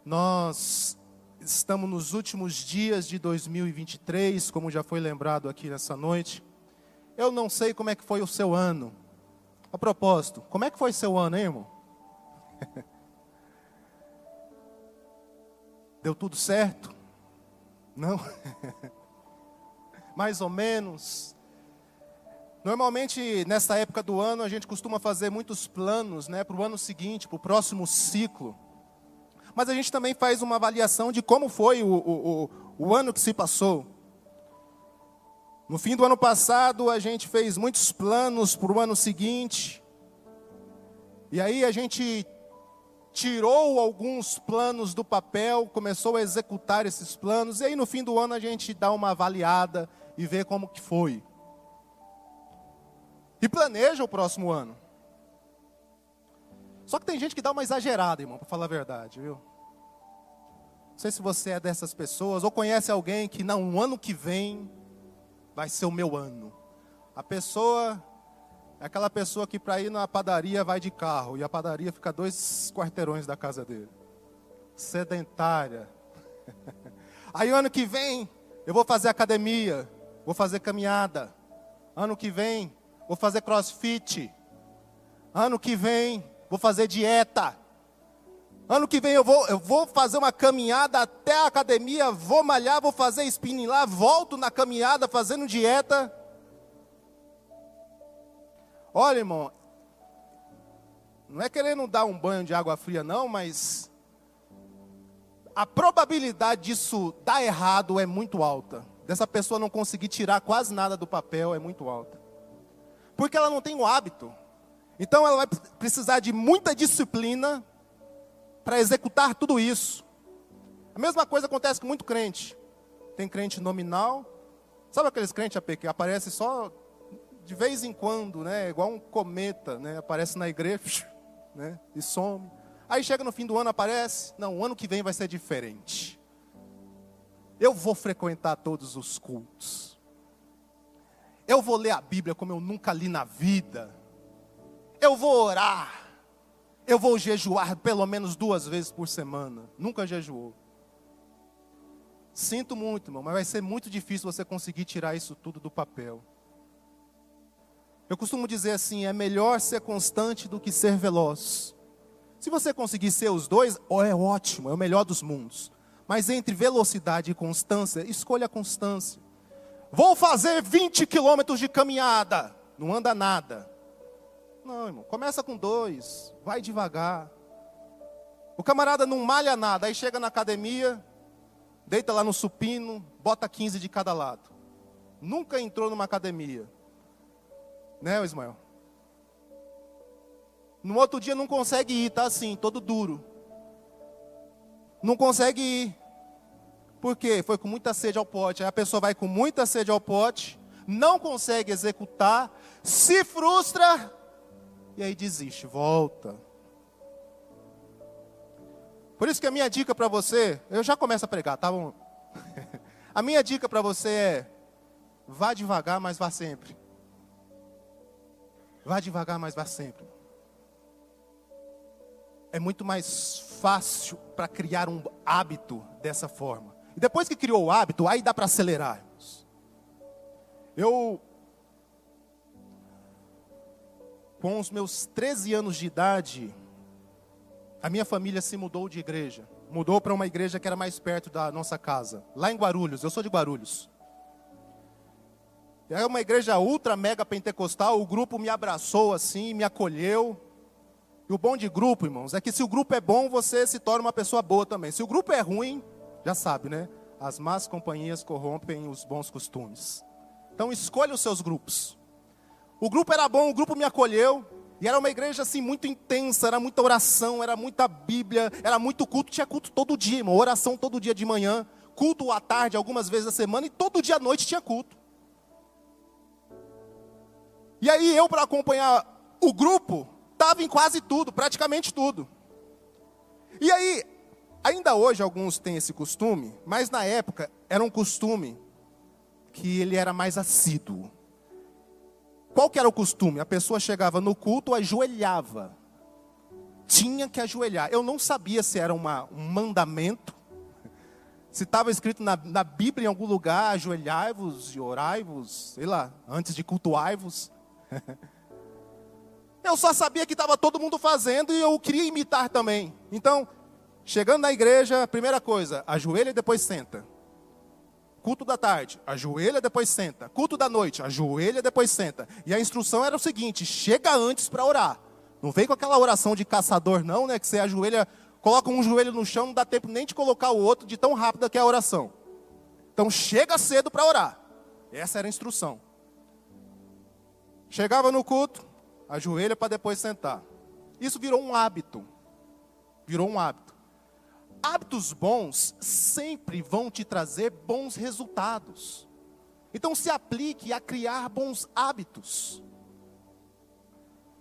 Nós estamos nos últimos dias de 2023, como já foi lembrado aqui nessa noite. Eu não sei como é que foi o seu ano. A propósito, como é que foi seu ano, hein, irmão? Deu tudo certo? Não? Mais ou menos. Normalmente, nessa época do ano, a gente costuma fazer muitos planos, para o ano seguinte, para o próximo ciclo. Mas a gente também faz uma avaliação de como foi o ano que se passou. No fim do ano passado, a gente fez muitos planos para o ano seguinte. E aí a gente tirou alguns planos do papel, começou a executar esses planos. E aí no fim do ano a gente dá uma avaliada e vê como que foi. E planeja o próximo ano. Só que tem gente que dá uma exagerada, irmão, para falar a verdade, viu? Não sei se você é dessas pessoas, ou conhece alguém que, não, o ano que vem vai ser o meu ano. A pessoa é aquela pessoa que para ir na padaria vai de carro, e a padaria fica 2 quarteirões da casa dele. Sedentária. Aí o ano que vem, eu vou fazer academia, vou fazer caminhada. Ano que vem, vou fazer crossfit. Ano que vem, vou fazer dieta. Ano que vem eu vou fazer uma caminhada até a academia, vou malhar, vou fazer spinning lá, volto na caminhada fazendo dieta. Olha, irmão, não é querendo dar um banho de água fria não, mas a probabilidade disso dar errado é muito alta. Dessa pessoa não conseguir tirar quase nada do papel é muito alta. Porque ela não tem o hábito. Então ela vai precisar de muita disciplina para executar tudo isso. A mesma coisa acontece com muito crente. Tem crente nominal. Sabe aqueles crentes que aparecem só de vez em quando, igual um cometa, aparece na igreja, e some. Aí chega no fim do ano, aparece. Não, o ano que vem vai ser diferente. Eu vou frequentar todos os cultos. Eu vou ler a Bíblia como eu nunca li na vida. Eu vou orar. Eu vou jejuar pelo menos 2 vezes por semana. Nunca jejuou. Sinto muito, irmão, mas vai ser muito difícil você conseguir tirar isso tudo do papel. Eu costumo dizer assim, é melhor ser constante do que ser veloz. Se você conseguir ser os dois, é ótimo, é o melhor dos mundos. Mas entre velocidade e constância, escolha a constância. Vou fazer 20 quilômetros de caminhada. Não anda nada. Não, irmão, começa com 2, vai devagar. O camarada não malha nada, aí chega na academia, deita lá no supino, bota 15 de cada lado. Nunca entrou numa academia. Ismael? No outro dia não consegue ir, tá assim, todo duro. Não consegue ir. Por quê? Foi com muita sede ao pote. Aí a pessoa vai com muita sede ao pote, não consegue executar, se frustra, e aí desiste, volta. Por isso que a minha dica para você, eu já começo a pregar, tá bom? A minha dica para você é, vá devagar, mas vá sempre. Vá devagar, mas vá sempre. É muito mais fácil para criar um hábito dessa forma. E depois que criou o hábito, aí dá para acelerar. Com os meus 13 anos de idade, a minha família se mudou de igreja. Mudou para uma igreja que era mais perto da nossa casa. Lá em Guarulhos, eu sou de Guarulhos. É uma igreja ultra mega pentecostal, o grupo me abraçou assim, me acolheu. E o bom de grupo, irmãos, é que se o grupo é bom, você se torna uma pessoa boa também. Se o grupo é ruim, já sabe, as más companhias corrompem os bons costumes. Então escolha os seus grupos. O grupo era bom, o grupo me acolheu. E era uma igreja assim muito intensa, era muita oração, era muita Bíblia, era muito culto. Tinha culto todo dia, irmão, oração todo dia de manhã. Culto à tarde, algumas vezes na semana. E todo dia à noite tinha culto. E aí eu, para acompanhar o grupo, estava em quase tudo, praticamente tudo. E aí, ainda hoje alguns têm esse costume, mas na época era um costume que ele era mais assíduo. Qual que era o costume? A pessoa chegava no culto, ajoelhava. tinha que ajoelhar. Eu não sabia se era um mandamento, se estava escrito na Bíblia em algum lugar, ajoelhai-vos e orai-vos, sei lá, antes de cultuai-vos. Eu só sabia que estava todo mundo fazendo e eu queria imitar também. Então, chegando na igreja, primeira coisa, ajoelha e depois senta. Culto da tarde, ajoelha e depois senta. Culto da noite, ajoelha e depois senta. E a instrução era o seguinte, chega antes para orar. Não vem com aquela oração de caçador não, né? Que você ajoelha, coloca um joelho no chão, não dá tempo nem de colocar o outro, de tão rápida que é a oração. Então chega cedo para orar. Essa era a instrução. Chegava no culto, ajoelha para depois sentar. Isso virou um hábito. Virou um hábito. Hábitos bons sempre vão te trazer bons resultados. Então se aplique a criar bons hábitos.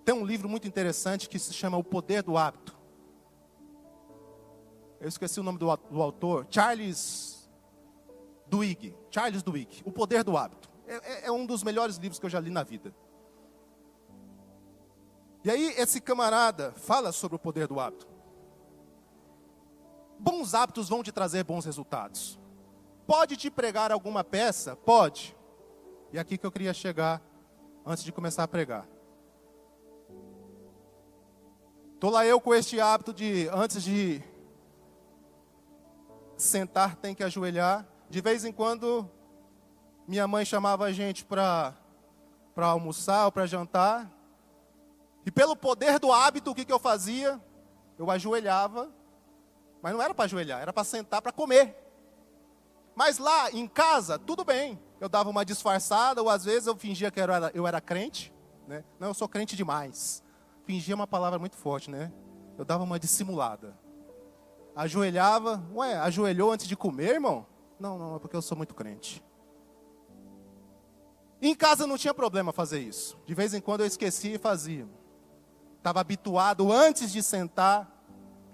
Tem um livro muito interessante que se chama O Poder do Hábito. Eu esqueci o nome do autor. Charles Duhigg. O Poder do Hábito. É um dos melhores livros que eu já li na vida. E aí esse camarada fala sobre o poder do hábito. Bons hábitos vão te trazer bons resultados. Pode te pregar alguma peça? Pode. E aqui que eu queria chegar antes de começar a pregar. Estou lá eu com este hábito de, antes de sentar, tem que ajoelhar. De vez em quando, minha mãe chamava a gente para almoçar ou para jantar. E pelo poder do hábito, o que eu fazia? Eu ajoelhava. Mas não era para ajoelhar, era para sentar para comer. Mas lá em casa, tudo bem. Eu dava uma disfarçada, ou às vezes eu fingia que eu era crente. Né? Não, eu sou crente demais. Fingia uma palavra muito forte, né? Eu dava uma dissimulada. Ajoelhava. Ué, ajoelhou antes de comer, irmão? Não, é porque eu sou muito crente. Em casa não tinha problema fazer isso. De vez em quando eu esquecia e fazia. Estava habituado antes de sentar,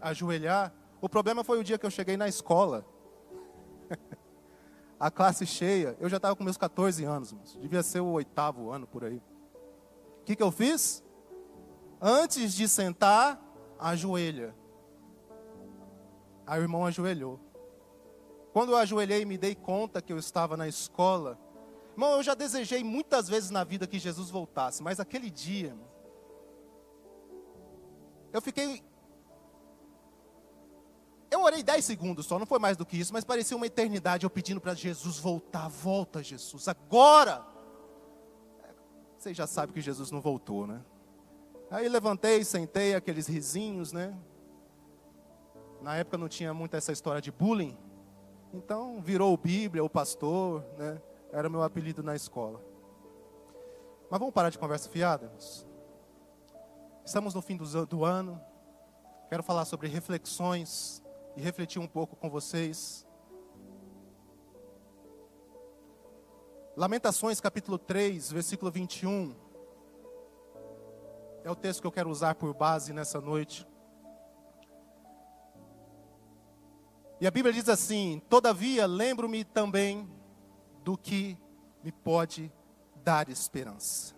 ajoelhar. O problema foi o dia que eu cheguei na escola. A classe cheia. Eu já estava com meus 14 anos. Devia ser o 8º ano por aí. O que eu fiz? Antes de sentar, ajoelha. Aí o irmão ajoelhou. Quando eu ajoelhei e me dei conta que eu estava na escola. Irmão, eu já desejei muitas vezes na vida que Jesus voltasse. Mas aquele dia, irmão, eu orei 10 segundos só, não foi mais do que isso, mas parecia uma eternidade eu pedindo para Jesus voltar. Volta, Jesus, agora! Vocês já sabem que Jesus não voltou, né? Aí levantei, sentei, aqueles risinhos, né? Na época não tinha muito essa história de bullying. Então virou o Bíblia, o pastor, né? Era o meu apelido na escola. Mas vamos parar de conversa fiada, irmãos? Estamos no fim do ano. Quero falar sobre reflexões e refletir um pouco com vocês. Lamentações capítulo 3, versículo 21. É o texto que eu quero usar por base nessa noite. E a Bíblia diz assim: todavia lembro-me também do que me pode dar esperança.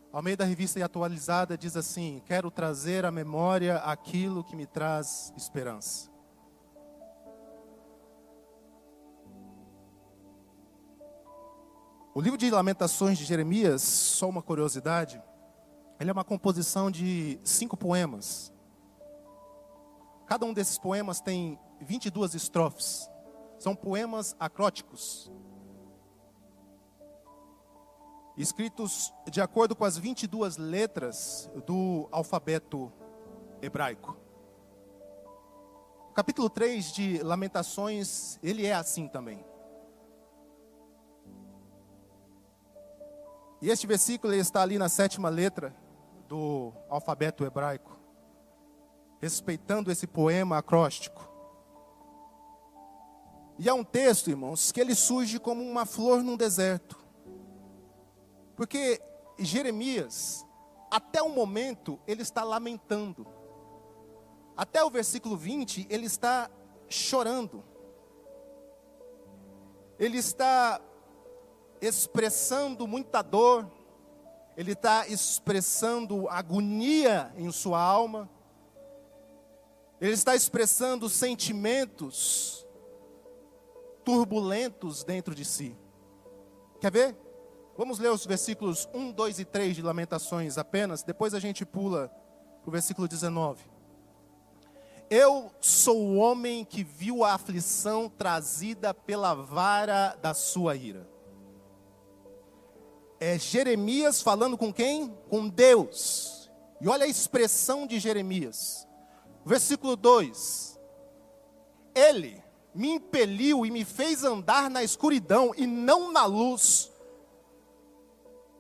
Ao meio da revista atualizada diz assim: quero trazer à memória aquilo que me traz esperança. O livro de Lamentações de Jeremias, só uma curiosidade, ele é uma composição de 5 poemas. Cada um desses poemas tem 22 estrofes. São poemas acróticos, escritos de acordo com as 22 letras do alfabeto hebraico. O capítulo 3 de Lamentações, ele é assim também. E este versículo ele está ali na 7ª letra do alfabeto hebraico, respeitando esse poema acróstico. E é um texto, irmãos, que ele surge como uma flor num deserto. Porque Jeremias, até o momento, ele está lamentando. Até o versículo 20, ele está chorando. Ele está expressando muita dor. ele está expressando agonia em sua alma, ele está expressando sentimentos turbulentos dentro de si. Quer ver? Vamos ler os versículos 1, 2 e 3 de Lamentações apenas, depois a gente pula para o versículo 19. Eu sou o homem que viu a aflição trazida pela vara da sua ira. É Jeremias falando com quem? Com Deus. E olha a expressão de Jeremias. Versículo 2. Ele me impeliu e me fez andar na escuridão e não na luz.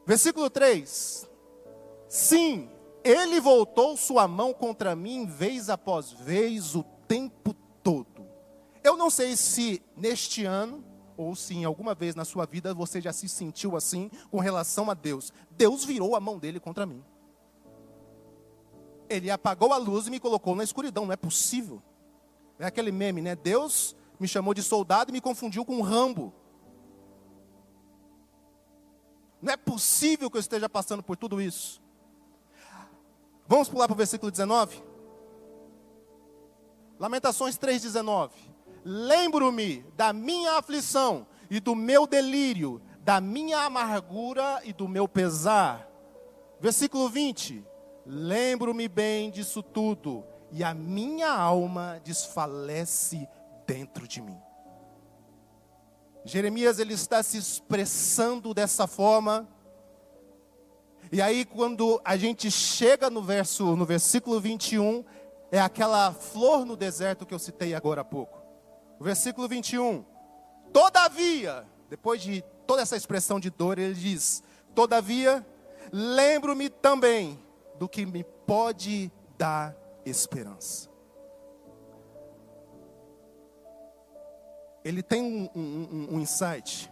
Versículo 3. Sim, ele voltou sua mão contra mim vez após vez o tempo todo. Eu não sei se neste ano, ou se em alguma vez na sua vida você já se sentiu assim com relação a Deus. Deus virou a mão dele contra mim. Ele apagou a luz e me colocou na escuridão. Não é possível. É aquele meme, né? Deus me chamou de soldado e me confundiu com um Rambo. Não é possível que eu esteja passando por tudo isso. Vamos pular para o versículo 19? Lamentações 3,19. Lembro-me da minha aflição e do meu delírio, da minha amargura e do meu pesar. Versículo 20. Lembro-me bem disso tudo, e a minha alma desfalece dentro de mim. Jeremias, ele está se expressando dessa forma. E aí quando a gente chega no versículo 21, é aquela flor no deserto que eu citei agora há pouco. O versículo 21. Todavia, depois de toda essa expressão de dor, ele diz: todavia, lembro-me também do que me pode dar esperança. Ele tem um insight.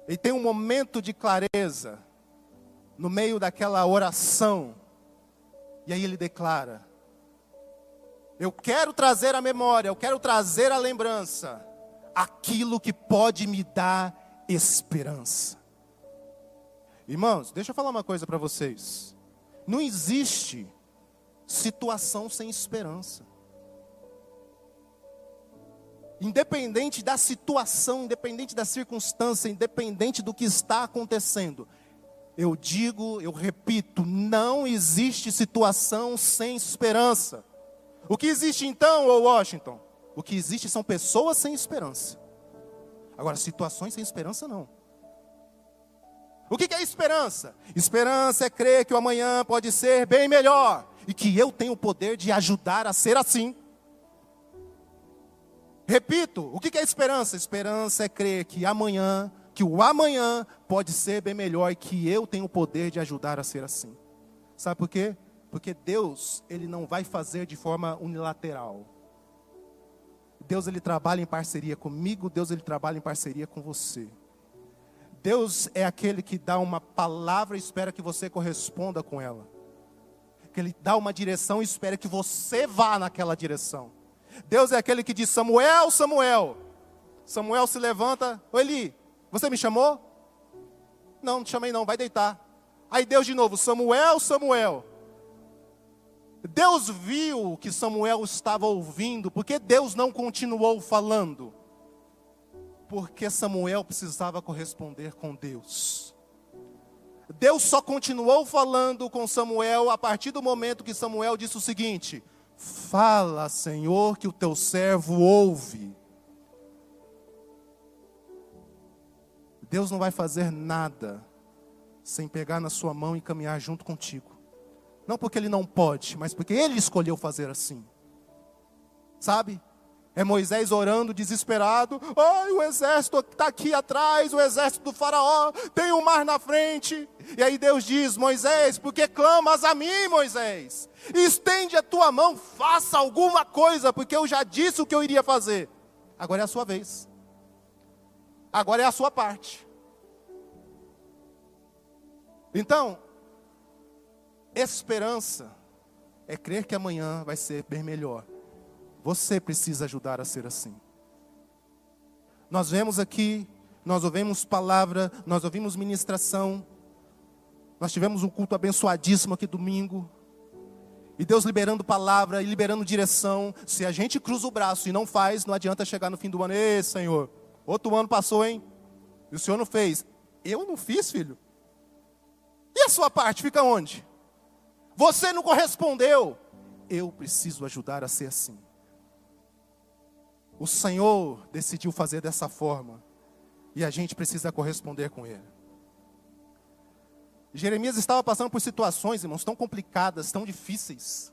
Ele tem um momento de clareza no meio daquela oração. E aí ele declara: eu quero trazer à memória, eu quero trazer à lembrança aquilo que pode me dar esperança. Irmãos, deixa eu falar uma coisa para vocês. Não existe situação sem esperança. Independente da situação, independente da circunstância, independente do que está acontecendo, eu digo, eu repito, não existe situação sem esperança. O que existe então, ô Washington? O que existe são pessoas sem esperança. Agora, situações sem esperança não. O que é esperança? Esperança é crer que o amanhã pode ser bem melhor e que eu tenho o poder de ajudar a ser assim. Repito, o que é esperança? Esperança é crer que o amanhã pode ser bem melhor e que eu tenho o poder de ajudar a ser assim. Sabe por quê? Porque Deus, ele não vai fazer de forma unilateral. Deus, ele trabalha em parceria comigo, Deus, ele trabalha em parceria com você. Deus é aquele que dá uma palavra e espera que você corresponda com ela. Que ele dá uma direção e espera que você vá naquela direção. Deus é aquele que diz: Samuel, Samuel. Samuel se levanta: ô Eli, você me chamou? Não, não te chamei não, vai deitar. Aí Deus de novo: Samuel, Samuel. Deus viu o que Samuel estava ouvindo. Por que Deus não continuou falando? Porque Samuel precisava corresponder com Deus. Deus só continuou falando com Samuel a partir do momento que Samuel disse o seguinte: fala, Senhor, que o teu servo ouve. Deus não vai fazer nada sem pegar na sua mão e caminhar junto contigo. Não porque Ele não pode, mas porque Ele escolheu fazer assim. Sabe? É Moisés orando desesperado: ai, o exército está aqui atrás, o exército do faraó, tem o mar na frente. E aí Deus diz: Moisés, por que clamas a mim, Moisés? Estende a tua mão, faça alguma coisa, porque eu já disse o que eu iria fazer. Agora é a sua vez. Agora é a sua parte. Então, esperança é crer que amanhã vai ser bem melhor. Você precisa ajudar a ser assim. Nós vemos aqui, nós ouvimos palavra, nós ouvimos ministração. Nós tivemos um culto abençoadíssimo aqui domingo. E Deus liberando palavra e liberando direção. Se a gente cruza o braço e não faz, não adianta chegar no fim do ano. Ei, Senhor, outro ano passou, hein? E o Senhor não fez. Eu não fiz, filho. E a sua parte fica onde? Você não correspondeu. Eu preciso ajudar a ser assim. O Senhor decidiu fazer dessa forma. E a gente precisa corresponder com Ele. Jeremias estava passando por situações, irmãos, tão complicadas, tão difíceis.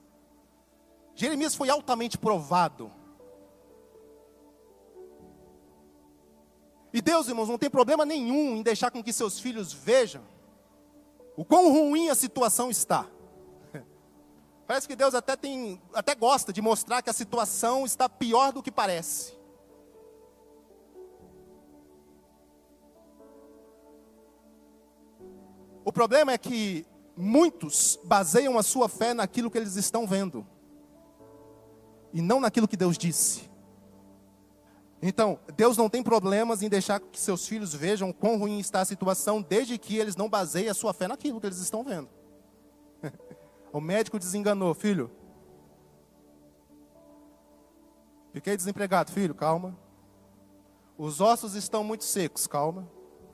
Jeremias foi altamente provado. E Deus, irmãos, não tem problema nenhum em deixar com que seus filhos vejam o quão ruim a situação está. Parece que Deus até gosta de mostrar que a situação está pior do que parece. O problema é que muitos baseiam a sua fé naquilo que eles estão vendo. E não naquilo que Deus disse. Então, Deus não tem problemas em deixar que seus filhos vejam quão ruim está a situação, desde que eles não baseiem a sua fé naquilo que eles estão vendo. O médico desenganou, filho. Fiquei desempregado, filho, calma. Os ossos estão muito secos, calma.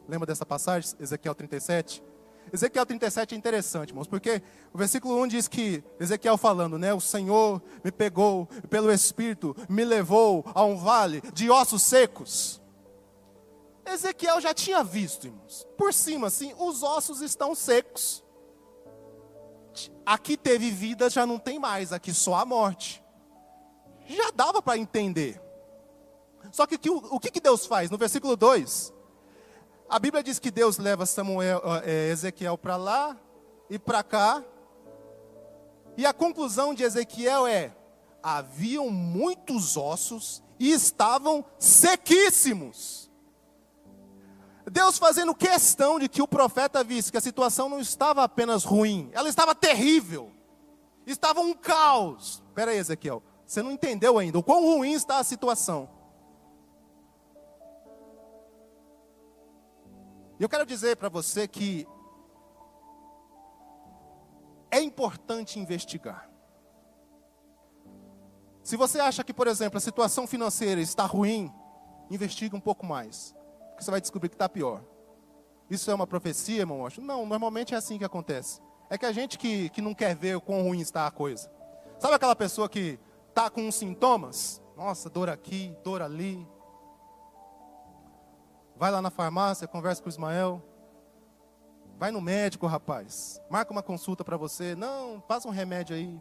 Lembra dessa passagem, Ezequiel 37? Ezequiel 37 é interessante, irmãos, porque o versículo 1 diz que, Ezequiel falando, né? O Senhor me pegou pelo Espírito, me levou a um vale de ossos secos. Ezequiel já tinha visto, irmãos, por cima assim, os ossos estão secos. Aqui teve vida, já não tem mais, aqui só a morte. Já dava para entender. Só que o que Deus faz? No versículo 2... A Bíblia diz que Deus leva Ezequiel para lá e para cá. E a conclusão de Ezequiel é: haviam muitos ossos e estavam sequíssimos. Deus fazendo questão de que o profeta visse que a situação não estava apenas ruim, ela estava terrível. Estava um caos. Espera aí, Ezequiel, você não entendeu ainda o quão ruim está a situação. E eu quero dizer para você que é importante investigar. Se você acha que, por exemplo, a situação financeira está ruim, investigue um pouco mais. Porque você vai descobrir que está pior. Isso é uma profecia, irmão? Não, normalmente é assim que acontece. É que a gente que não quer ver o quão ruim está a coisa. Sabe aquela pessoa que está com uns sintomas? Nossa, dor aqui, dor ali. Vai lá na farmácia, conversa com o Ismael. Vai no médico, rapaz. Marca uma consulta para você. Não, passa um remédio aí.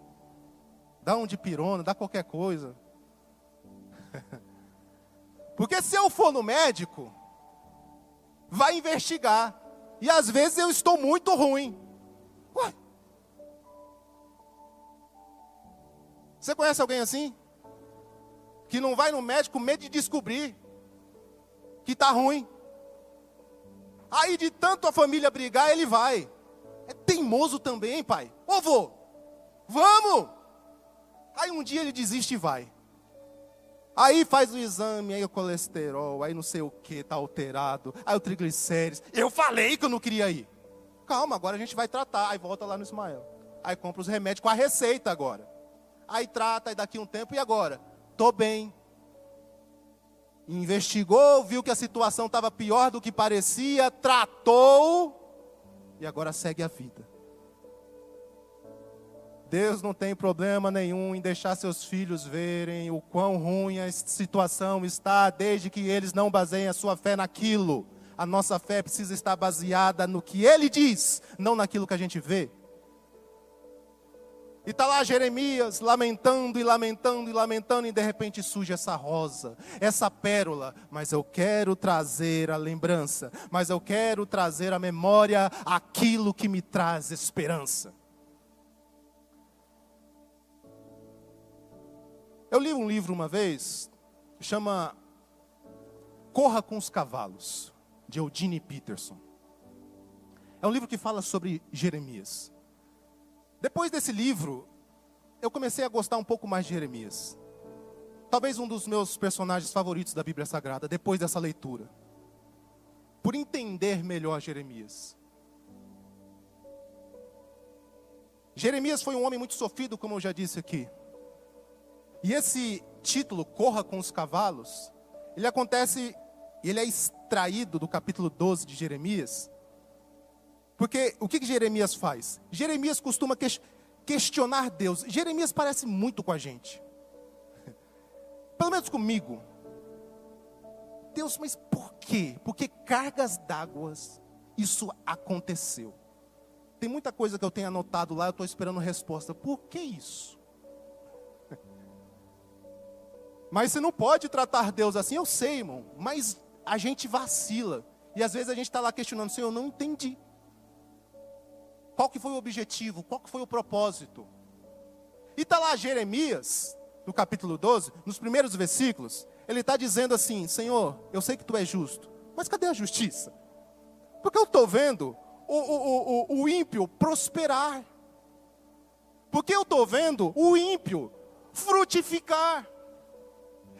Dá um dipirona, dá qualquer coisa. Porque se eu for no médico, vai investigar. E às vezes eu estou muito ruim. Ué? Você conhece alguém assim? Que não vai no médico com medo de descobrir que está ruim. Aí de tanto a família brigar, ele vai. É teimoso também, pai. Ô vô, vamos! Aí um dia ele desiste e vai. Aí faz o exame, aí o colesterol, aí não sei o que, está alterado. Aí o triglicérides. Eu falei que eu não queria ir. Calma, agora a gente vai tratar. Aí volta lá no Ismael. Aí compra os remédios com a receita agora. Aí trata, aí daqui um tempo, e agora? Tô bem. Investigou, viu que a situação estava pior do que parecia, tratou e agora segue a vida. Deus não tem problema nenhum em deixar seus filhos verem o quão ruim a situação está, desde que eles não baseiem a sua fé naquilo. A nossa fé precisa estar baseada no que Ele diz, não naquilo que a gente vê. E está lá Jeremias lamentando e lamentando e lamentando, e de repente surge essa rosa, essa pérola. Mas eu quero trazer a lembrança, mas eu quero trazer à memória aquilo que me traz esperança. Eu li um livro uma vez, chama Corra com os Cavalos, de Eugene Peterson. É um livro que fala sobre Jeremias. Depois desse livro, eu comecei a gostar um pouco mais de Jeremias. Talvez um dos meus personagens favoritos da Bíblia Sagrada, depois dessa leitura. Por entender melhor Jeremias. Jeremias foi um homem muito sofrido, como eu já disse aqui. E esse título, Corra com os Cavalos, ele é extraído do capítulo 12 de Jeremias. Porque o que Jeremias faz? Jeremias costuma questionar Deus. Jeremias parece muito com a gente. Pelo menos comigo. Deus, mas por quê? Porque cargas d'água isso aconteceu. Tem muita coisa que eu tenho anotado lá, eu estou esperando resposta. Por que isso? Mas você não pode tratar Deus assim, eu sei, irmão. Mas a gente vacila. E às vezes a gente está lá questionando, Senhor, eu não entendi. Qual que foi o objetivo? Qual que foi o propósito? E está lá Jeremias, no capítulo 12, nos primeiros versículos, ele está dizendo assim, Senhor, eu sei que Tu és justo, mas cadê a justiça? Porque eu estou vendo o ímpio prosperar. Porque eu estou vendo o ímpio frutificar.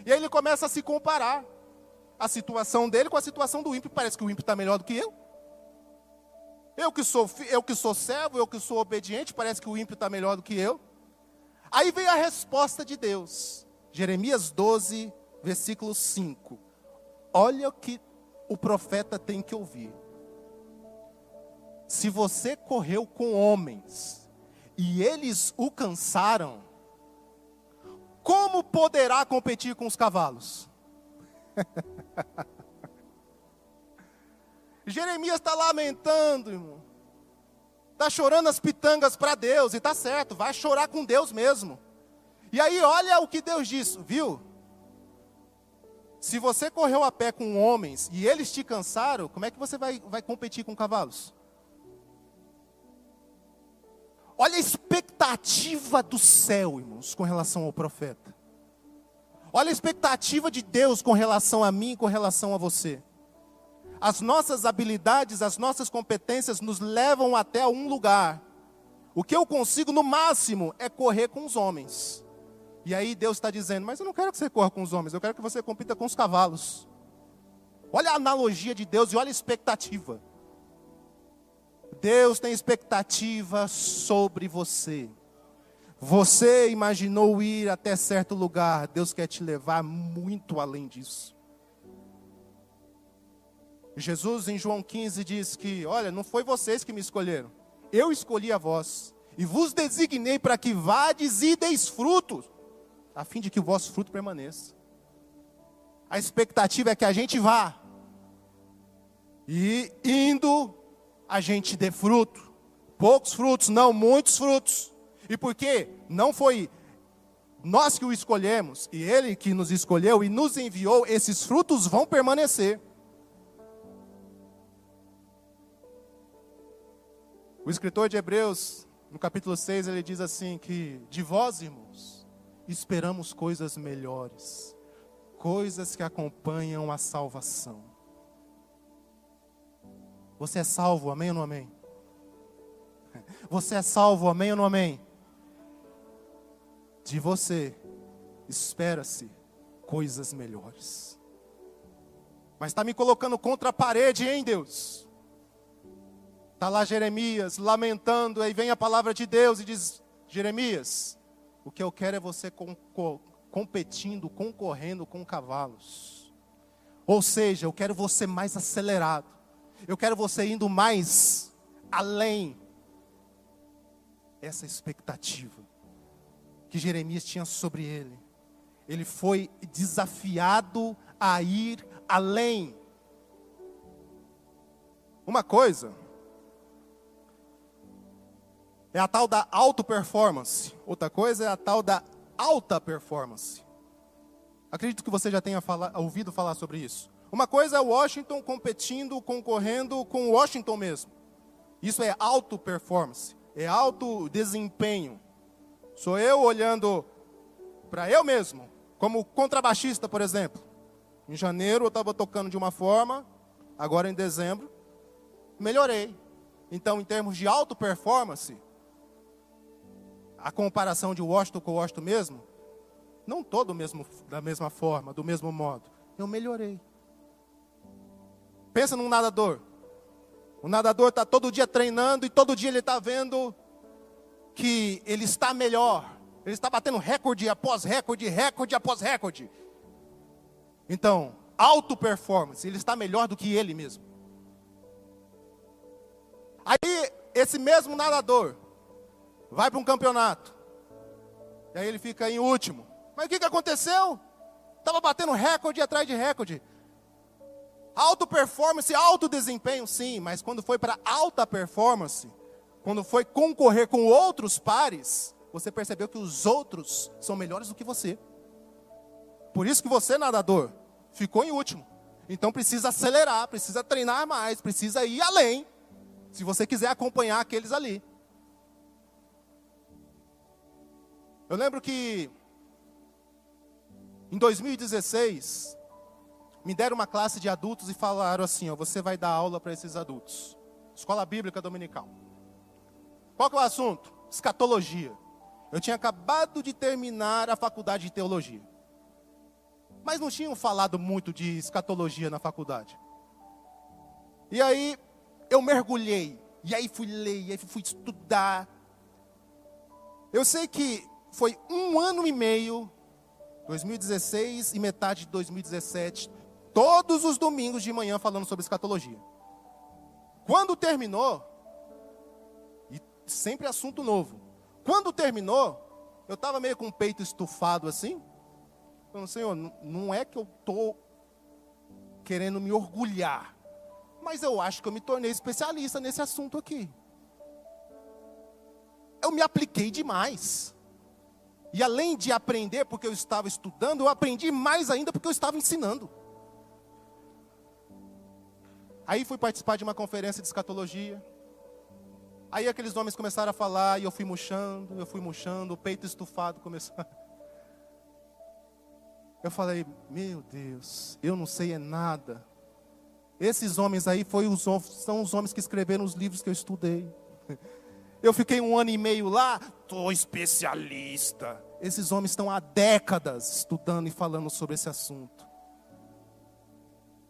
E aí ele começa a se comparar. A situação dele com a situação do ímpio. Parece que o ímpio está melhor do que eu. Eu que sou servo, eu que sou obediente, parece que o ímpio está melhor do que eu. Aí vem a resposta de Deus. Jeremias 12, versículo 5. Olha o que o profeta tem que ouvir. Se você correu com homens e eles o cansaram, como poderá competir com os cavalos? Jeremias está lamentando, irmão. Está chorando as pitangas para Deus, e está certo, vai chorar com Deus mesmo. E aí olha o que Deus disse, viu? Se você correu a pé com homens e eles te cansaram, como é que você vai competir com cavalos? Olha a expectativa do céu, irmãos, com relação ao profeta. Olha a expectativa de Deus com relação a mim e com relação a você. As nossas habilidades, as nossas competências nos levam até um lugar. O que eu consigo no máximo é correr com os homens. E aí Deus está dizendo, mas eu não quero que você corra com os homens, eu quero que você compita com os cavalos. Olha a analogia de Deus e olha a expectativa. Deus tem expectativa sobre você. Você imaginou ir até certo lugar, Deus quer te levar muito além disso. Jesus em João 15 diz que, olha, não foi vocês que me escolheram, eu escolhi a vós, e vos designei para que vades e deis frutos, a fim de que o vosso fruto permaneça. A expectativa é que a gente vá, e indo, a gente dê fruto, poucos frutos, não muitos frutos. E por quê? Não foi nós que o escolhemos, e Ele que nos escolheu e nos enviou, esses frutos vão permanecer. O escritor de Hebreus, no capítulo 6, ele diz assim que de vós, irmãos, esperamos coisas melhores, coisas que acompanham a salvação. Você é salvo, amém ou não amém? Você é salvo, amém ou não amém? De você, espera-se coisas melhores. Mas está me colocando contra a parede, hein, Deus? Está lá Jeremias lamentando, aí vem a palavra de Deus e diz, Jeremias, o que eu quero é você competindo, concorrendo com cavalos. Ou seja, eu quero você mais acelerado. Eu quero você indo mais além. Essa expectativa que Jeremias tinha sobre ele. Ele foi desafiado a ir além. Uma coisa é a tal da auto-performance. Outra coisa é a tal da alta performance. Acredito que você já tenha ouvido falar sobre isso. Uma coisa é o Washington competindo, concorrendo com o Washington mesmo. Isso é auto-performance. É alto desempenho. Sou eu olhando para eu mesmo. Como contrabaixista, por exemplo. Em janeiro eu estava tocando de uma forma. Agora em dezembro, melhorei. Então, em termos de auto-performance, a comparação de Washington com Washington mesmo, não estou da mesma forma, do mesmo modo. Eu melhorei. Pensa num nadador. O nadador está todo dia treinando e todo dia ele está vendo que ele está melhor. Ele está batendo recorde após recorde, recorde após recorde. Então, alto performance, ele está melhor do que ele mesmo. Aí, esse mesmo nadador vai para um campeonato. E aí ele fica em último. Mas o que aconteceu? Estava batendo recorde atrás de recorde. Alto performance, alto desempenho, sim. Mas quando foi para alta performance, quando foi concorrer com outros pares, você percebeu que os outros são melhores do que você. Por isso que você, nadador, ficou em último. Então precisa acelerar, precisa treinar mais, precisa ir além, se você quiser acompanhar aqueles ali. Eu lembro que em 2016, me deram uma classe de adultos e falaram assim, ó, você vai dar aula para esses adultos. Escola Bíblica Dominical. Qual que é o assunto? Escatologia. Eu tinha acabado de terminar a faculdade de teologia. Mas não tinham falado muito de escatologia na faculdade. E aí, eu mergulhei. E aí fui ler, e aí fui estudar. Eu sei que foi 1 ano e meio, 2016 e metade de 2017, todos os domingos de manhã falando sobre escatologia. Quando terminou, e sempre assunto novo. Quando terminou, eu estava meio com o peito estufado assim. Falando, Senhor, não é que eu estou querendo me orgulhar, mas eu acho que eu me tornei especialista nesse assunto aqui. Eu me apliquei demais. E além de aprender porque eu estava estudando, eu aprendi mais ainda porque eu estava ensinando. Aí fui participar de uma conferência de escatologia. Aí aqueles homens começaram a falar e eu fui murchando, o peito estufado começou. Eu falei, meu Deus, eu não sei é nada. Esses homens aí são os homens que escreveram os livros que eu estudei. Eu fiquei 1 ano e meio lá, estou especialista. Esses homens estão há décadas estudando e falando sobre esse assunto.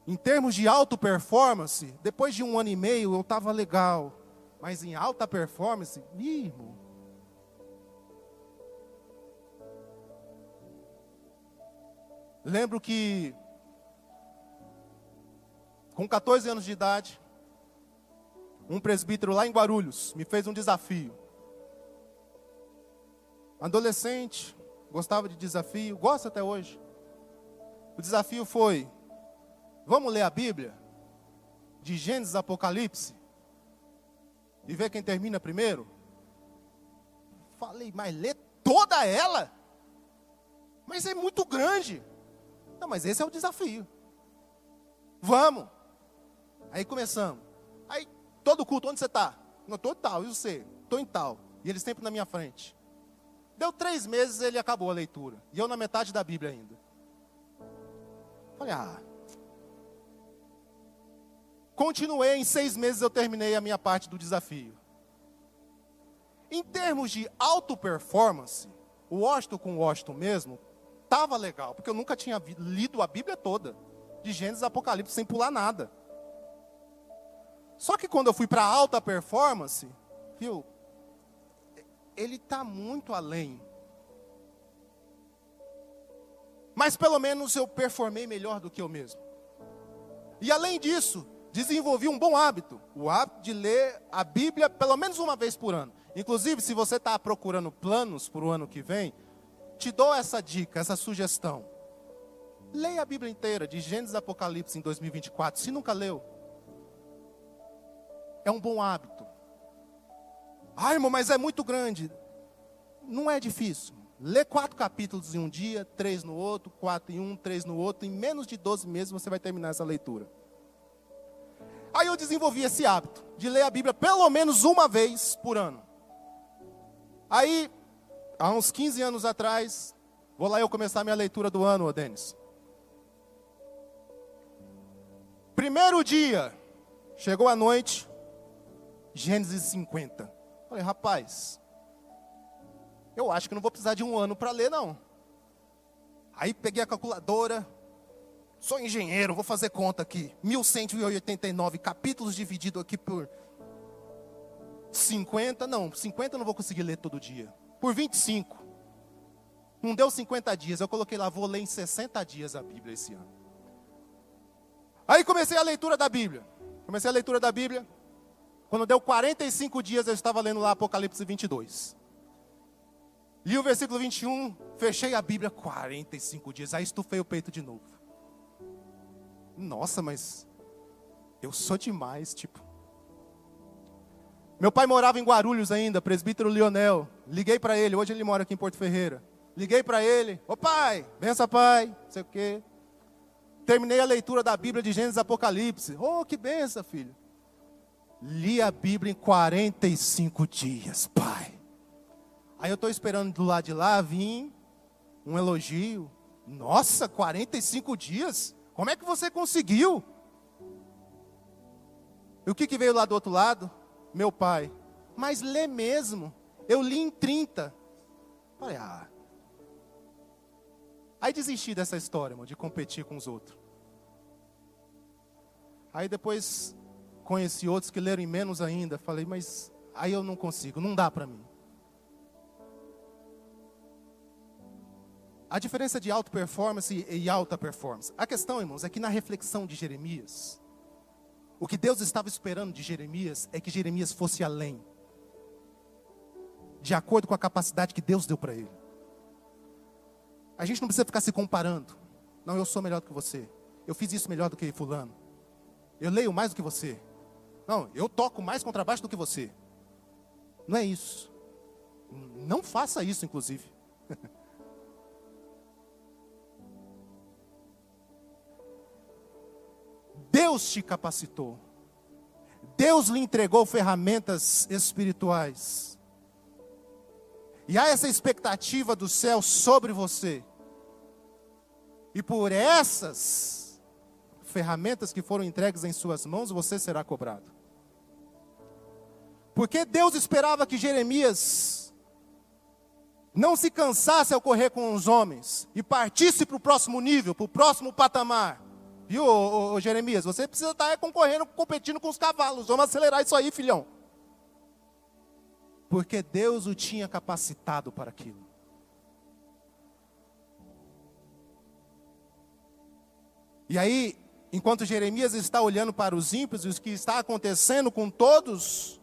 Em termos de alta performance, depois de 1 ano e meio eu estava legal. Mas em alta performance, irmão. Lembro que, com 14 anos de idade, um presbítero lá em Guarulhos me fez um desafio. Adolescente, gostava de desafio, gosta até hoje. O desafio foi, vamos ler a Bíblia, de Gênesis a Apocalipse, e ver quem termina primeiro? Falei, mas lê toda ela? Mas é muito grande. Não, mas esse é o desafio. Vamos. Aí começamos. Aí, todo culto, onde você está? Não, estou em tal, e você? Estou em tal. E ele sempre na minha frente. Deu 3 meses, ele acabou a leitura. E eu na metade da Bíblia ainda. Falei, Continuei, em 6 meses eu terminei a minha parte do desafio. Em termos de auto performance, o Washington com o Washington mesmo, estava legal, porque eu nunca tinha lido a Bíblia toda, de Gênesis a Apocalipse, sem pular nada. Só que quando eu fui para alta performance, viu, ele está muito além. Mas pelo menos eu performei melhor do que eu mesmo. E além disso, desenvolvi um bom hábito, o hábito de ler a Bíblia pelo menos uma vez por ano. Inclusive, se você está procurando planos para o ano que vem, te dou essa dica, essa sugestão. Leia a Bíblia inteira, de Gênesis a Apocalipse em 2024, se nunca leu. É um bom hábito. Irmão, mas é muito grande. Não é difícil. Lê 4 capítulos em um dia, 3 no outro, 4 em um, 3 no outro. Em menos de 12 meses você vai terminar essa leitura. Aí eu desenvolvi esse hábito de ler a Bíblia pelo menos uma vez por ano. Aí, há uns 15 anos atrás, vou lá eu começar a minha leitura do ano, ô Denis. Primeiro dia, chegou a noite, Gênesis 50. Falei, rapaz, eu acho que não vou precisar de 1 ano para ler, não. Aí peguei a calculadora, sou engenheiro, vou fazer conta aqui. 1189 capítulos dividido aqui por... 50, não, 50 eu não vou conseguir ler todo dia. Por 25. Não deu 50 dias, eu coloquei lá, vou ler em 60 dias a Bíblia esse ano. Aí comecei a leitura da Bíblia. Quando deu 45 dias, eu estava lendo lá Apocalipse 22. Li o versículo 21, fechei a Bíblia, 45 dias. Aí estufei o peito de novo. Nossa, mas eu sou demais, tipo. Meu pai morava em Guarulhos ainda, presbítero Lionel. Liguei para ele, hoje ele mora aqui em Porto Ferreira. Liguei para ele, ô pai, benção pai, não sei o quê. Terminei a leitura da Bíblia de Gênesis e Apocalipse. Oh, que benção, filho. Li a Bíblia em 45 dias, pai. Aí eu estou esperando do lado de lá vir um elogio. Nossa, 45 dias? Como é que você conseguiu? E o que veio lá do outro lado? Meu pai. Mas lê mesmo. Eu li em 30. Falei, Aí desisti dessa história, irmão, de competir com os outros. Aí depois conheci outros que leram em menos ainda. Falei, mas aí eu não consigo, não dá para mim. A diferença de alta performance e alta performance. A questão, irmãos, é que na reflexão de Jeremias, o que Deus estava esperando de Jeremias é que Jeremias fosse além. De acordo com a capacidade que Deus deu para ele. A gente não precisa ficar se comparando. Não, eu sou melhor do que você. Eu fiz isso melhor do que fulano. Eu leio mais do que você. Não, eu toco mais contrabaixo do que você. Não é isso. Não faça isso, inclusive. Deus te capacitou. Deus lhe entregou ferramentas espirituais. E há essa expectativa do céu sobre você. E por essas ferramentas que foram entregues em suas mãos, você será cobrado. Porque Deus esperava que Jeremias não se cansasse ao correr com os homens e partisse para o próximo nível, para o próximo patamar. Viu, ô Jeremias? Você precisa estar concorrendo, competindo com os cavalos. Vamos acelerar isso aí, filhão. Porque Deus o tinha capacitado para aquilo. E aí, enquanto Jeremias está olhando para os ímpios e o que está acontecendo com todos,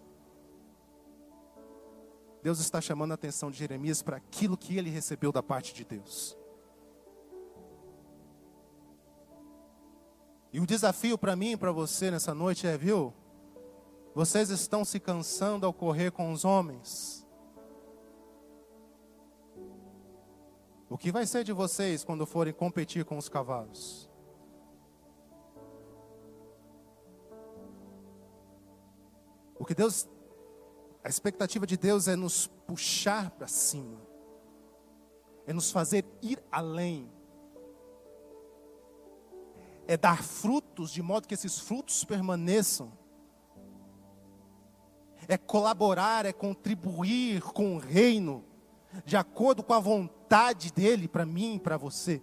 Deus está chamando a atenção de Jeremias para aquilo que ele recebeu da parte de Deus. E o desafio para mim e para você nessa noite é, viu? Vocês estão se cansando ao correr com os homens. O que vai ser de vocês quando forem competir com os cavalos? O que Deus, a expectativa de Deus é nos puxar para cima. É nos fazer ir além. É dar frutos de modo que esses frutos permaneçam. É colaborar, é contribuir com o reino, de acordo com a vontade dele para mim e para você.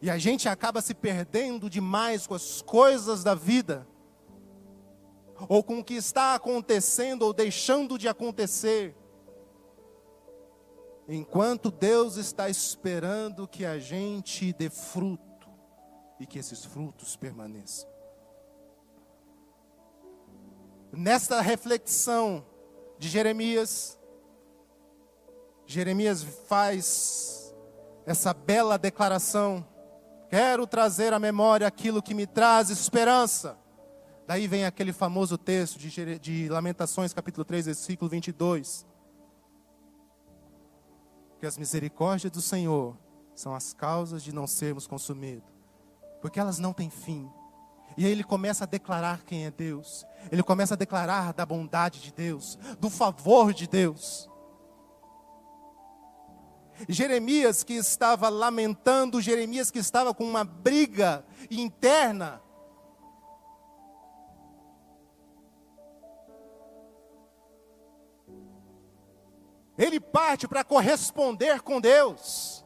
E a gente acaba se perdendo demais com as coisas da vida, ou com o que está acontecendo ou deixando de acontecer, enquanto Deus está esperando que a gente dê fruto e que esses frutos permaneçam. Nesta reflexão de Jeremias, Jeremias faz essa bela declaração: quero trazer à memória aquilo que me traz esperança. Daí vem aquele famoso texto de Lamentações, capítulo 3, versículo 22. Que as misericórdias do Senhor são as causas de não sermos consumidos. Porque elas não têm fim. E aí ele começa a declarar quem é Deus. Ele começa a declarar da bondade de Deus, do favor de Deus. Jeremias que estava lamentando, Jeremias que estava com uma briga interna. Ele parte para corresponder com Deus.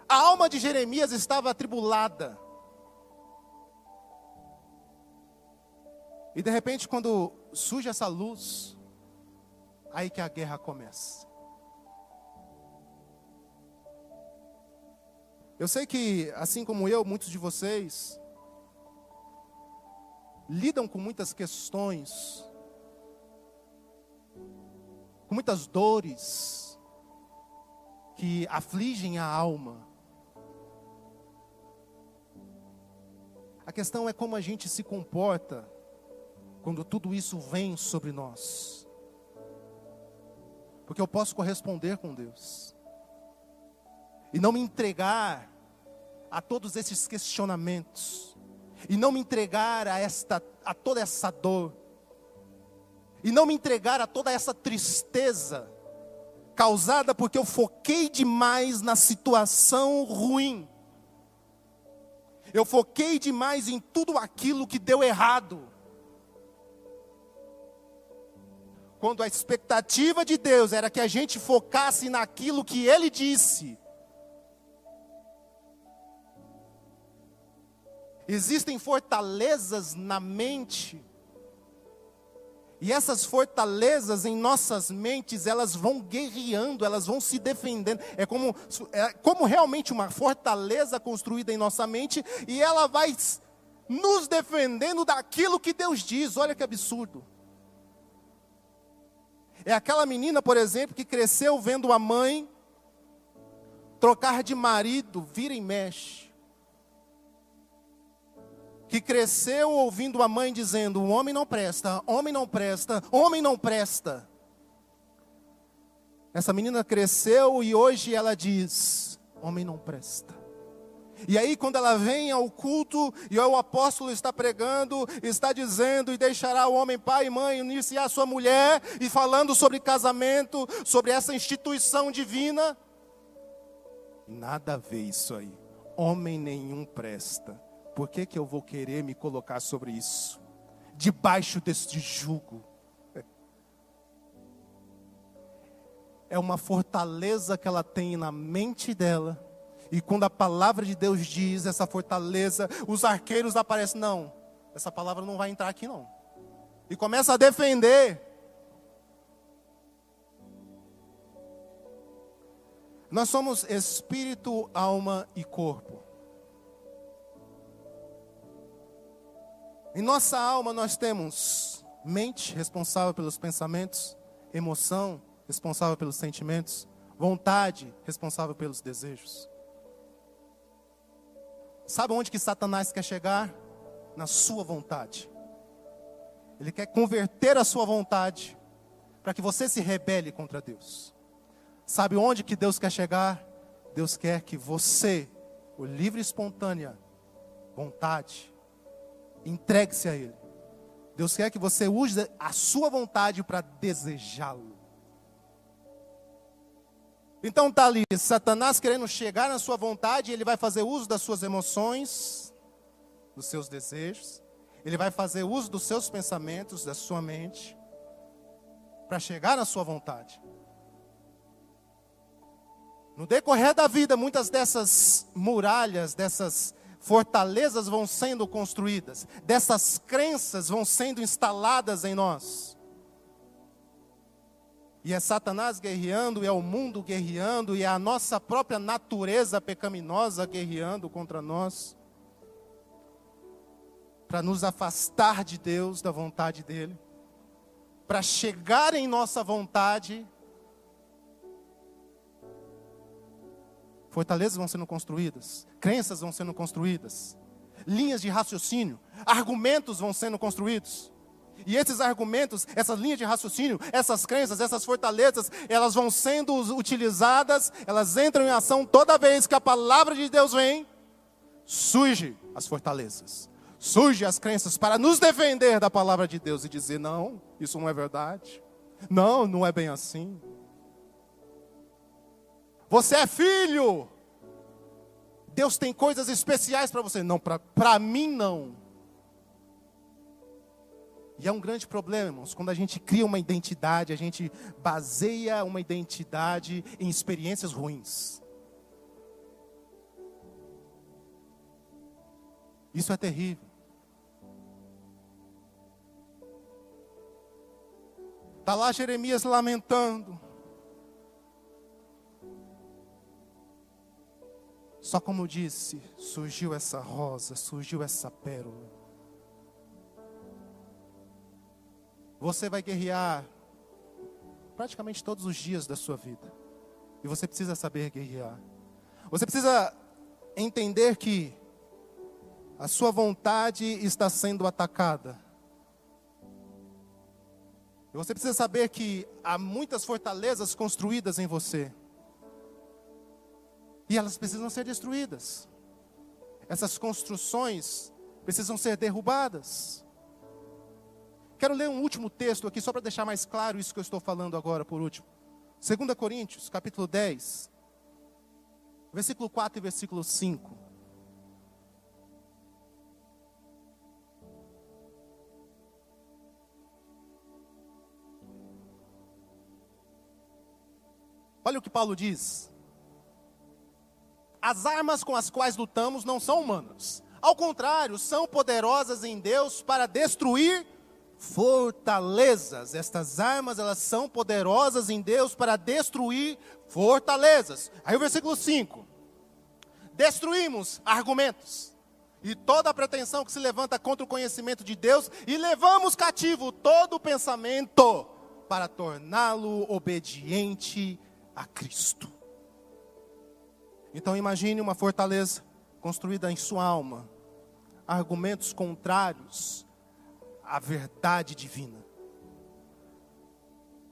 A alma de Jeremias estava atribulada. E de repente, quando surge essa luz, aí que a guerra começa. Eu sei que, assim como eu, muitos de vocês lidam com muitas questões, com muitas dores que afligem a alma. A questão é como a gente se comporta quando tudo isso vem sobre nós. Porque eu posso corresponder com Deus e não me entregar a todos esses questionamentos, e não me entregar a toda essa dor, e não me entregar a toda essa tristeza causada porque eu foquei demais na situação ruim. Eu foquei demais em tudo aquilo que deu errado. Quando a expectativa de Deus era que a gente focasse naquilo que Ele disse. Existem fortalezas na mente. E essas fortalezas em nossas mentes, elas vão guerreando, elas vão se defendendo. É como realmente uma fortaleza construída em nossa mente. E ela vai nos defendendo daquilo que Deus diz. Olha que absurdo. É aquela menina, por exemplo, que cresceu vendo a mãe trocar de marido, vira e mexe. Que cresceu ouvindo a mãe dizendo: o homem não presta, homem não presta, homem não presta. Essa menina cresceu e hoje ela diz: homem não presta. E aí quando ela vem ao culto e o apóstolo está pregando, está dizendo: e deixará o homem pai e mãe, unir-se à sua mulher, e falando sobre casamento, sobre essa instituição divina. Nada a ver isso aí. Homem nenhum presta. Por que eu vou querer me colocar sobre isso? Debaixo deste jugo. É uma fortaleza que ela tem na mente dela. E quando a palavra de Deus diz essa fortaleza, os arqueiros aparecem. Não, essa palavra não vai entrar aqui não. E começa a defender. Nós somos espírito, alma e corpo. Em nossa alma nós temos mente, responsável pelos pensamentos, emoção, responsável pelos sentimentos, vontade, responsável pelos desejos. Sabe onde que Satanás quer chegar? Na sua vontade. Ele quer converter a sua vontade para que você se rebele contra Deus. Sabe onde que Deus quer chegar? Deus quer que você, o livre e espontânea vontade, entregue-se a Ele. Deus quer que você use a sua vontade para desejá-lo. Então está ali, Satanás querendo chegar na sua vontade, ele vai fazer uso das suas emoções, dos seus desejos, ele vai fazer uso dos seus pensamentos, da sua mente, para chegar na sua vontade. No decorrer da vida, muitas dessas muralhas, dessas fortalezas vão sendo construídas, dessas crenças vão sendo instaladas em nós. E é Satanás guerreando, e é o mundo guerreando, e é a nossa própria natureza pecaminosa guerreando contra nós, para nos afastar de Deus, da vontade dEle, para chegar em nossa vontade. Fortalezas vão sendo construídas, crenças vão sendo construídas, linhas de raciocínio, argumentos vão sendo construídos. E esses argumentos, essas linhas de raciocínio, essas crenças, essas fortalezas, elas vão sendo utilizadas, elas entram em ação toda vez que a palavra de Deus vem. Surge as fortalezas, surge as crenças para nos defender da palavra de Deus e dizer: não, isso não é verdade, não é bem assim. Você é filho. Deus tem coisas especiais para você. Não, para mim não. E é um grande problema, irmãos, quando a gente cria uma identidade, a gente baseia uma identidade em experiências ruins. Isso é terrível. Está lá Jeremias lamentando. Só como eu disse, surgiu essa rosa, surgiu essa pérola. Você vai guerrear praticamente todos os dias da sua vida. E você precisa saber guerrear. Você precisa entender que a sua vontade está sendo atacada. E você precisa saber que há muitas fortalezas construídas em você. E elas precisam ser destruídas. Essas construções precisam ser derrubadas. Quero ler um último texto aqui, só para deixar mais claro isso que eu estou falando agora, por último. 2 Coríntios, capítulo 10, versículo 4 e versículo 5. Olha o que Paulo diz. As armas com as quais lutamos não são humanas. Ao contrário, são poderosas em Deus para destruir fortalezas. Estas armas, elas são poderosas em Deus para destruir fortalezas. Aí o versículo 5. Destruímos argumentos e toda a pretensão que se levanta contra o conhecimento de Deus e levamos cativo todo o pensamento para torná-lo obediente a Cristo. Então imagine uma fortaleza construída em sua alma, argumentos contrários à verdade divina.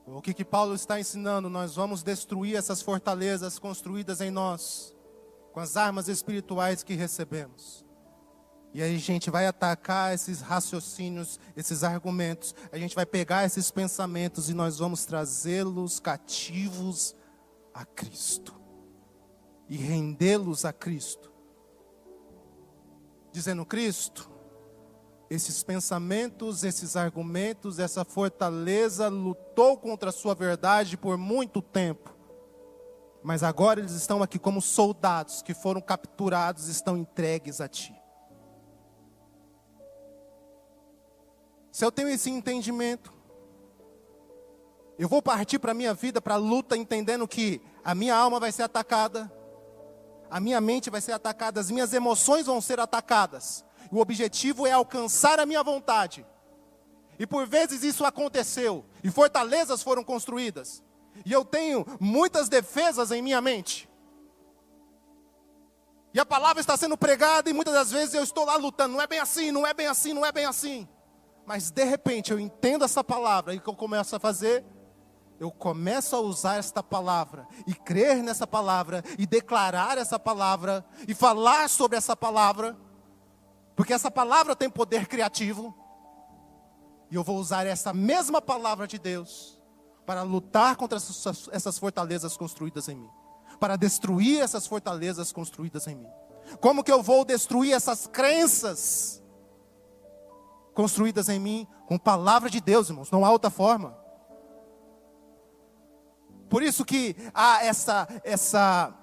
O que Paulo está ensinando? Nós vamos destruir essas fortalezas construídas em nós, com as armas espirituais que recebemos. E aí a gente vai atacar esses raciocínios, esses argumentos, a gente vai pegar esses pensamentos e nós vamos trazê-los cativos a Cristo. E rendê-los a Cristo. Dizendo: Cristo, esses pensamentos, esses argumentos, essa fortaleza lutou contra a sua verdade por muito tempo. Mas agora eles estão aqui como soldados que foram capturados e estão entregues a Ti. Se eu tenho esse entendimento, eu vou partir para a minha vida, para a luta, entendendo que a minha alma vai ser atacada, a minha mente vai ser atacada, as minhas emoções vão ser atacadas. O objetivo é alcançar a minha vontade. E por vezes isso aconteceu, e fortalezas foram construídas. E eu tenho muitas defesas em minha mente. E a palavra está sendo pregada, e muitas das vezes eu estou lá lutando. Não é bem assim, não é bem assim, não é bem assim. Mas de repente eu entendo essa palavra, e o que eu começo a fazer? Eu começo a usar esta palavra, e crer nessa palavra, e declarar essa palavra, e falar sobre essa palavra, porque essa palavra tem poder criativo, e eu vou usar essa mesma palavra de Deus, para lutar contra essas fortalezas construídas em mim, para destruir essas fortalezas construídas em mim. Como que eu vou destruir essas crenças construídas em mim? Com palavra de Deus, irmãos, não há outra forma. Por isso que há essa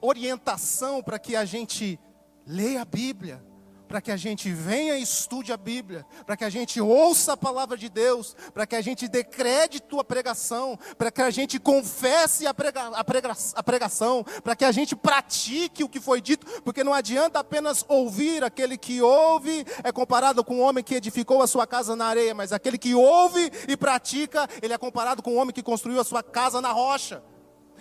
orientação para que a gente leia a Bíblia, para que a gente venha e estude a Bíblia, para que a gente ouça a palavra de Deus, para que a gente dê crédito à pregação, para que a gente confesse a pregação, para que a gente pratique o que foi dito, porque não adianta apenas ouvir. Aquele que ouve é comparado com o homem que edificou a sua casa na areia, mas aquele que ouve e pratica, ele é comparado com o homem que construiu a sua casa na rocha.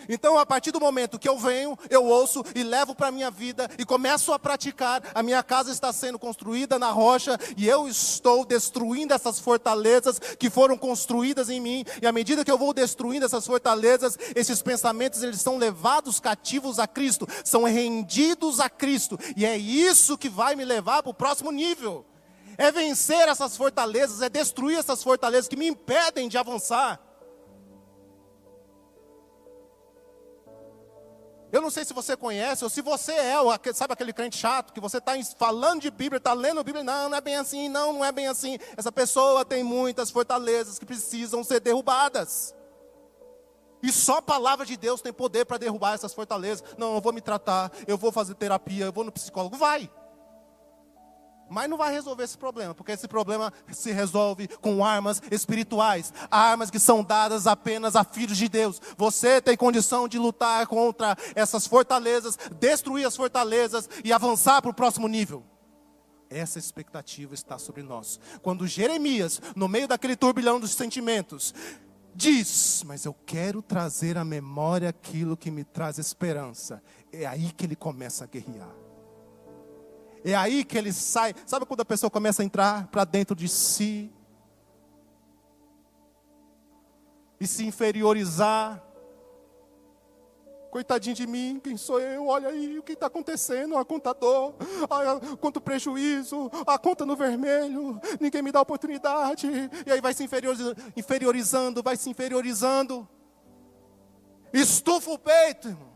Então, a partir do momento que eu venho, eu ouço e levo para a minha vida e começo a praticar, a minha casa está sendo construída na rocha e eu estou destruindo essas fortalezas que foram construídas em mim. E à medida que eu vou destruindo essas fortalezas, esses pensamentos, eles são levados cativos a Cristo, são rendidos a Cristo. E é isso que vai me levar para o próximo nível. É vencer essas fortalezas, é destruir essas fortalezas que me impedem de avançar. Eu não sei se você conhece, ou se você sabe aquele crente chato, que você está falando de Bíblia, está lendo Bíblia, não é bem assim, não é bem assim. Essa pessoa tem muitas fortalezas que precisam ser derrubadas. E só a palavra de Deus tem poder para derrubar essas fortalezas. Não, eu vou me tratar, eu vou fazer terapia, eu vou no psicólogo, vai. Mas não vai resolver esse problema, porque esse problema se resolve com armas espirituais, armas que são dadas apenas a filhos de Deus. Você tem condição de lutar contra essas fortalezas, destruir as fortalezas e avançar para o próximo nível. Essa expectativa está sobre nós. Quando Jeremias, no meio daquele turbilhão dos sentimentos, diz: mas eu quero trazer à memória aquilo que me traz esperança. É aí que ele começa a guerrear. É aí que ele sai. Sabe quando a pessoa começa a entrar para dentro de si? E se inferiorizar. Coitadinho de mim, quem sou eu? Olha aí o que está acontecendo, a contador, quanto prejuízo, a conta no vermelho, ninguém me dá oportunidade. E aí vai se inferiorizando, vai se inferiorizando. Estufa o peito, irmão,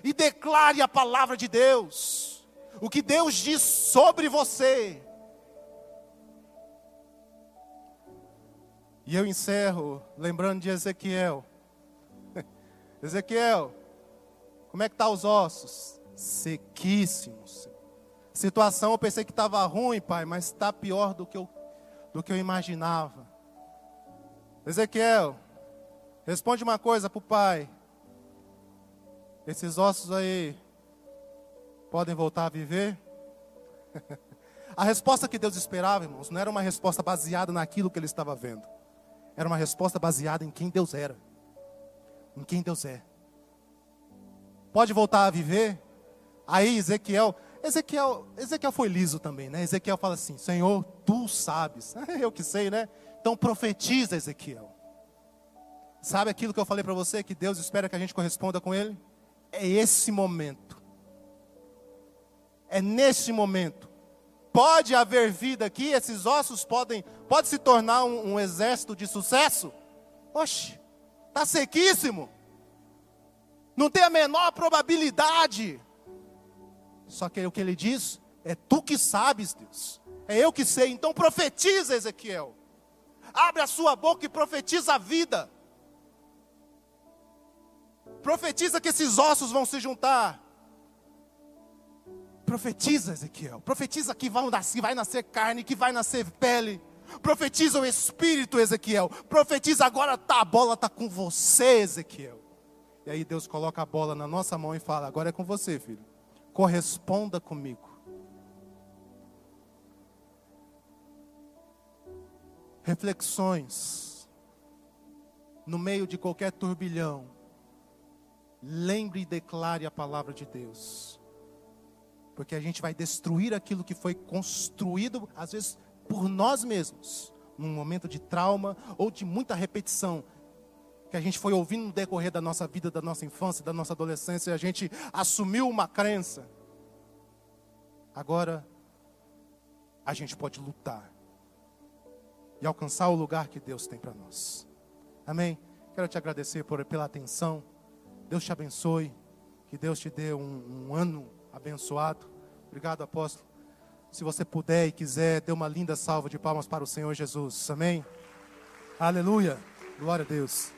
e declare a palavra de Deus. O que Deus diz sobre você. E eu encerro lembrando de Ezequiel. Ezequiel, como é que estão os ossos? Sequíssimos. Situação, eu pensei que estava ruim, pai, mas está pior do que eu imaginava. Ezequiel, responde uma coisa para o pai. Esses ossos aí podem voltar a viver? A resposta que Deus esperava, irmãos, não era uma resposta baseada naquilo que ele estava vendo. Era uma resposta baseada em quem Deus era. Em quem Deus é. Pode voltar a viver? Aí Ezequiel foi liso também, né? Ezequiel fala assim: Senhor, tu sabes. Eu que sei, né? Então profetiza, Ezequiel. Sabe aquilo que eu falei para você, que Deus espera que a gente corresponda com Ele? É esse momento. É nesse momento. Pode haver vida aqui, esses ossos pode se tornar um exército de sucesso? Oxe, está sequíssimo. Não tem a menor probabilidade. Só que o que ele diz, é tu que sabes, Deus. É eu que sei, então profetiza, Ezequiel. Abre a sua boca e profetiza a vida. Profetiza que esses ossos vão se juntar. Profetiza, Ezequiel. Profetiza que vai nascer carne, que vai nascer pele. Profetiza o Espírito, Ezequiel. Profetiza agora, a bola está com você, Ezequiel. E aí Deus coloca a bola na nossa mão e fala: agora é com você, filho. Corresponda comigo. Reflexões. No meio de qualquer turbilhão, lembre e declare a palavra de Deus. Porque a gente vai destruir aquilo que foi construído, às vezes, por nós mesmos. Num momento de trauma ou de muita repetição. Que a gente foi ouvindo no decorrer da nossa vida, da nossa infância, da nossa adolescência. A gente assumiu uma crença. Agora, a gente pode lutar. E alcançar o lugar que Deus tem para nós. Amém? Quero te agradecer pela atenção. Deus te abençoe. Que Deus te dê um ano abençoado. Obrigado, apóstolo. Se você puder e quiser, dê uma linda salva de palmas para o Senhor Jesus. Amém? Aleluia. Glória a Deus.